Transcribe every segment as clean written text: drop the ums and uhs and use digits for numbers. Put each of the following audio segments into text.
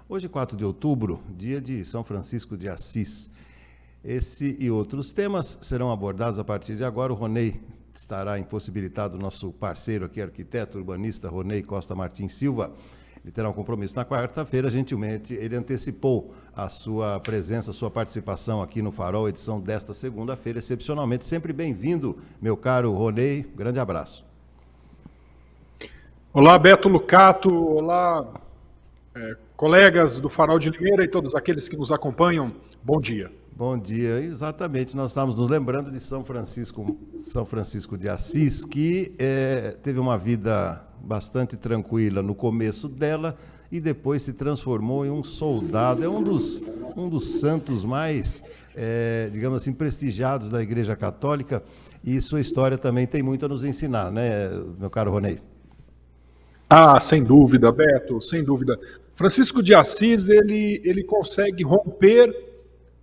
Hoje, 4 de outubro, dia de São Francisco de Assis. Esse e outros temas serão abordados a partir de agora. O Ronei estará impossibilitado, nosso parceiro aqui, arquiteto urbanista Ronei Costa Martins Silva. Ele terá um compromisso na quarta-feira, gentilmente ele antecipou a sua presença, a sua participação aqui no Farol, edição desta segunda-feira, excepcionalmente. Sempre bem-vindo, meu caro Ronei, grande abraço. Olá, Beto Lucato, olá, colegas do Farol de Limeira e todos aqueles que nos acompanham, bom dia. Bom dia, exatamente, nós estamos nos lembrando de São Francisco de Assis, que teve uma vida bastante tranquila no começo dela e depois se transformou em um soldado. É um dos santos mais, digamos assim, prestigiados da Igreja Católica, e sua história também tem muito a nos ensinar, né, meu caro Ronei? Ah, sem dúvida, Beto, sem dúvida. Francisco de Assis, ele consegue romper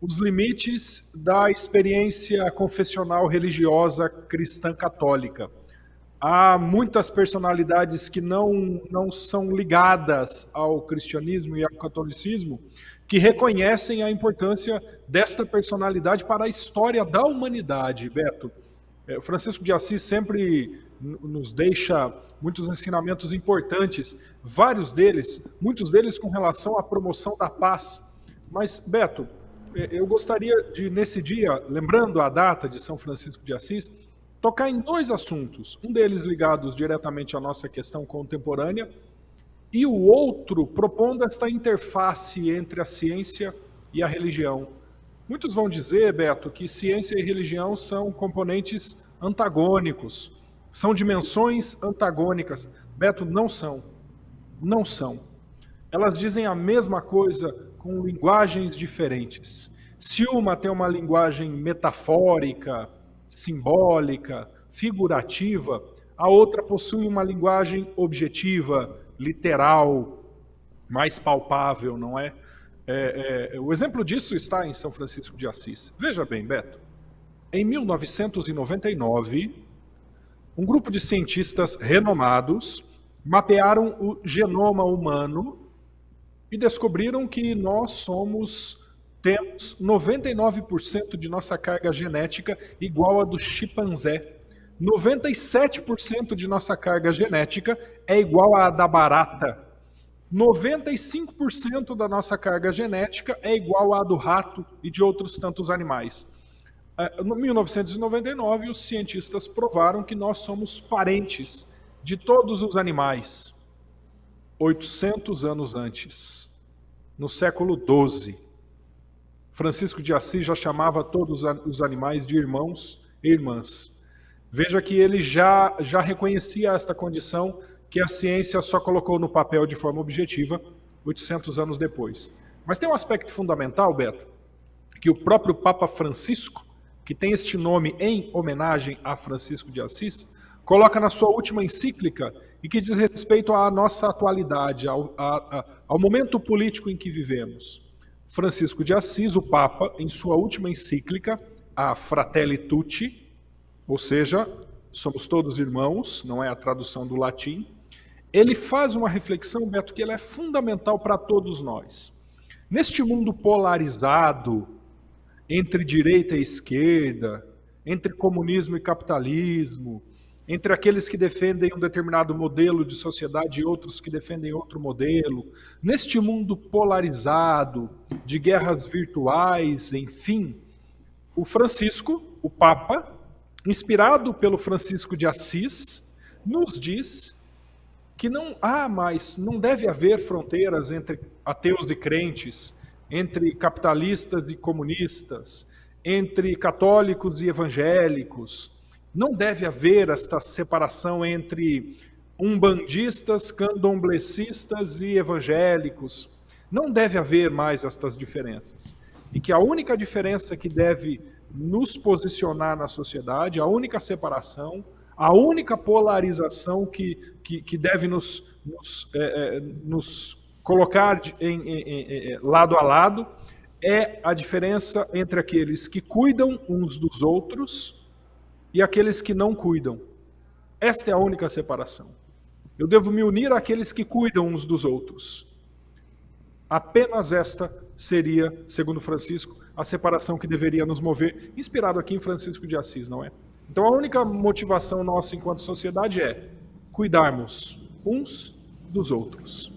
os limites da experiência confessional religiosa cristã católica. Há muitas personalidades que não são ligadas ao cristianismo e ao catolicismo que reconhecem a importância desta personalidade para a história da humanidade, Beto. Francisco de Assis sempre nos deixa muitos ensinamentos importantes, muitos deles com relação à promoção da paz. Mas, Beto, eu gostaria de, nesse dia, lembrando a data de São Francisco de Assis, tocar em dois assuntos, um deles ligados diretamente à nossa questão contemporânea e o outro propondo esta interface entre a ciência e a religião. Muitos vão dizer, Beto, que ciência e religião são componentes antagônicos, são dimensões antagônicas. Beto, não são. Não são. Elas dizem a mesma coisa com linguagens diferentes. Se uma tem uma linguagem metafórica, simbólica, figurativa, a outra possui uma linguagem objetiva, literal, mais palpável, não é? O exemplo disso está em São Francisco de Assis. Veja bem, Beto, em 1999, um grupo de cientistas renomados mapearam o genoma humano e descobriram que temos 99% de nossa carga genética igual a do chimpanzé. 97% de nossa carga genética é igual à da barata. 95% da nossa carga genética é igual à do rato e de outros tantos animais. Em 1999, os cientistas provaram que nós somos parentes de todos os animais. 800 anos antes, no século XII, Francisco de Assis já chamava todos os animais de irmãos e irmãs. Veja que ele já reconhecia esta condição que a ciência só colocou no papel de forma objetiva 800 anos depois. Mas tem um aspecto fundamental, Beto, que o próprio Papa Francisco, que tem este nome em homenagem a Francisco de Assis, coloca na sua última encíclica e que diz respeito à nossa atualidade, ao momento político em que vivemos. Francisco de Assis, o Papa, em sua última encíclica, a Fratelli Tutti, ou seja, somos todos irmãos, não é a tradução do latim, ele faz uma reflexão, Beto, que ela é fundamental para todos nós. Neste mundo polarizado, entre direita e esquerda, entre comunismo e capitalismo, entre aqueles que defendem um determinado modelo de sociedade e outros que defendem outro modelo, neste mundo polarizado, de guerras virtuais, enfim, o Francisco, o Papa, inspirado pelo Francisco de Assis, nos diz que não deve haver fronteiras entre ateus e crentes, entre capitalistas e comunistas, entre católicos e evangélicos. Não deve haver esta separação entre umbandistas, candomblecistas e evangélicos. Não deve haver mais estas diferenças. E que a única diferença que deve nos posicionar na sociedade, a única separação, a única polarização que deve nos colocar lado a lado é a diferença entre aqueles que cuidam uns dos outros e aqueles que não cuidam. Esta é a única separação. Eu devo me unir àqueles que cuidam uns dos outros. Apenas esta seria, segundo Francisco, a separação que deveria nos mover, inspirado aqui em Francisco de Assis, não é? Então a única motivação nossa enquanto sociedade é cuidarmos uns dos outros.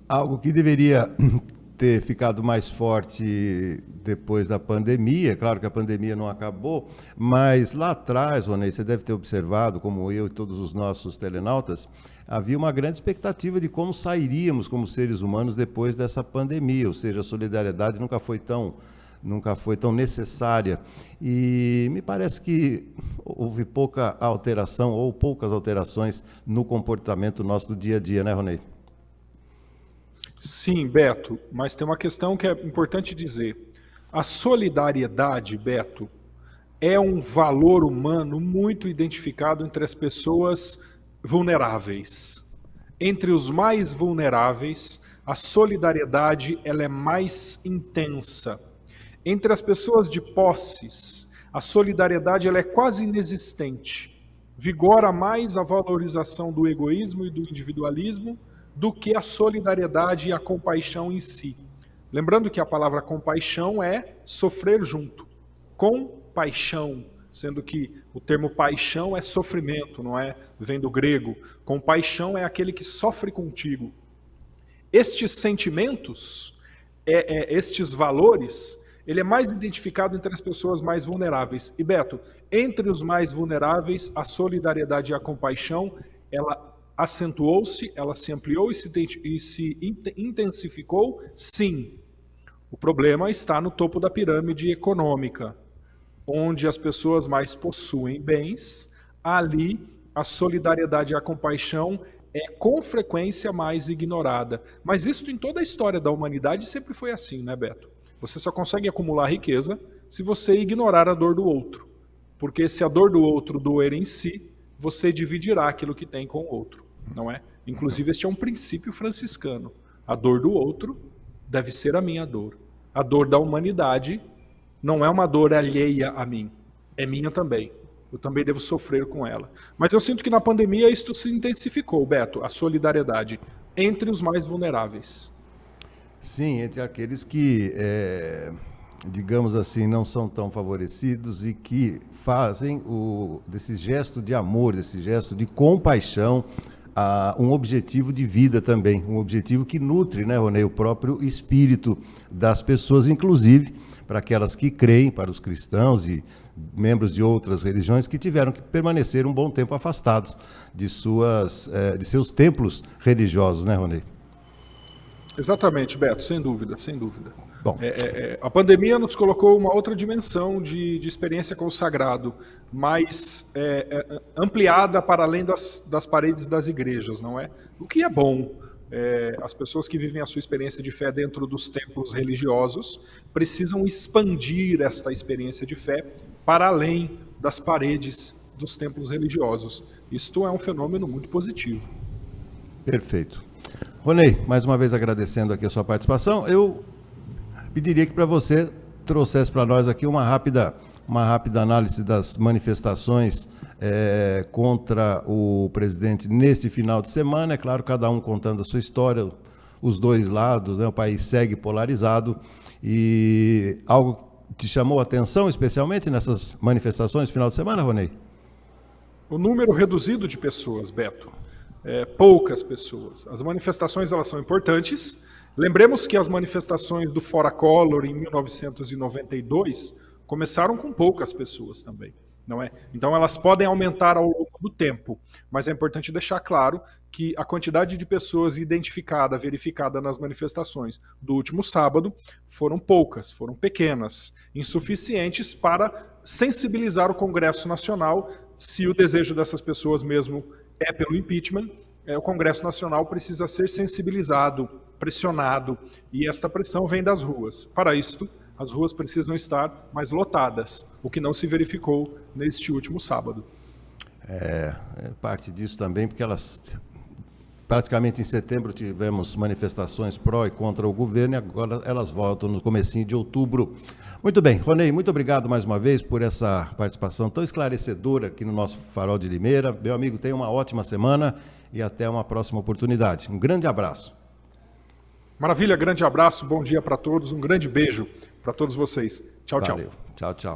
Algo que deveria ter ficado mais forte depois da pandemia, claro que a pandemia não acabou, mas lá atrás, Ronei, você deve ter observado, como eu e todos os nossos telenautas, havia uma grande expectativa de como sairíamos como seres humanos depois dessa pandemia, ou seja, a solidariedade nunca foi tão necessária. E me parece que houve pouca alteração ou poucas alterações no comportamento nosso do dia a dia, né, Ronei? Sim, Beto, mas tem uma questão que é importante dizer. A solidariedade, Beto, é um valor humano muito identificado entre as pessoas vulneráveis. Entre os mais vulneráveis, a solidariedade ela é mais intensa. Entre as pessoas de posses, a solidariedade ela é quase inexistente. Vigora mais a valorização do egoísmo e do individualismo do que a solidariedade e a compaixão em si. Lembrando que a palavra compaixão é sofrer junto. Compaixão, sendo que o termo paixão é sofrimento, não é? Vem do grego. Compaixão é aquele que sofre contigo. Estes sentimentos, estes valores, ele é mais identificado entre as pessoas mais vulneráveis. E Beto, entre os mais vulneráveis, a solidariedade e a compaixão, ela acentuou-se, ela se ampliou e se intensificou? Sim. O problema está no topo da pirâmide econômica, onde as pessoas mais possuem bens, ali a solidariedade e a compaixão é com frequência mais ignorada. Mas isso em toda a história da humanidade sempre foi assim, né, Beto? Você só consegue acumular riqueza se você ignorar a dor do outro. Porque se a dor do outro doer em si, você dividirá aquilo que tem com o outro, não é? Inclusive, este é um princípio franciscano. A dor do outro deve ser a minha dor. A dor da humanidade não é uma dor alheia a mim, é minha também. Eu também devo sofrer com ela. Mas eu sinto que na pandemia isto se intensificou, Beto, a solidariedade entre os mais vulneráveis. Sim, entre aqueles que, digamos assim, não são tão favorecidos e que fazem desse gesto de amor, desse gesto de compaixão, um objetivo de vida também, um objetivo que nutre, né, Ronei, o próprio espírito das pessoas, inclusive para aquelas que creem, para os cristãos e membros de outras religiões que tiveram que permanecer um bom tempo afastados de seus templos religiosos, né, Ronei? Exatamente, Beto, sem dúvida, sem dúvida. Bom. A pandemia nos colocou uma outra dimensão de experiência com o sagrado, mais ampliada para além das paredes das igrejas, não é? O que é bom. As pessoas que vivem a sua experiência de fé dentro dos templos religiosos precisam expandir esta experiência de fé para além das paredes dos templos religiosos. Isto é um fenômeno muito positivo. Perfeito. Ronei, mais uma vez agradecendo aqui a sua participação, eu pediria que para você trouxesse para nós aqui uma rápida análise das manifestações contra o presidente neste final de semana. É claro, cada um contando a sua história, os dois lados, né? O país segue polarizado. E algo te chamou a atenção especialmente nessas manifestações no final de semana, Ronei? O número reduzido de pessoas, Beto. Poucas pessoas. As manifestações elas são importantes. Lembremos que as manifestações do Fora Collor em 1992 começaram com poucas pessoas também, não é? Então elas podem aumentar ao longo do tempo, mas é importante deixar claro que a quantidade de pessoas identificada, verificada nas manifestações do último sábado foram poucas, foram pequenas, insuficientes para sensibilizar o Congresso Nacional. Se o desejo dessas pessoas mesmo é pelo impeachment, o Congresso Nacional precisa ser sensibilizado, pressionado, e esta pressão vem das ruas. Para isto, as ruas precisam estar mais lotadas, o que não se verificou neste último sábado. Parte disso também, porque praticamente em setembro tivemos manifestações pró e contra o governo, e agora elas voltam no comecinho de outubro. Muito bem, Ronei, muito obrigado mais uma vez por essa participação tão esclarecedora aqui no nosso Farol de Limeira. Meu amigo, tenha uma ótima semana e até uma próxima oportunidade. Um grande abraço. Maravilha, grande abraço, bom dia para todos, um grande beijo para todos vocês. Tchau, tchau. Valeu. Tchau, tchau.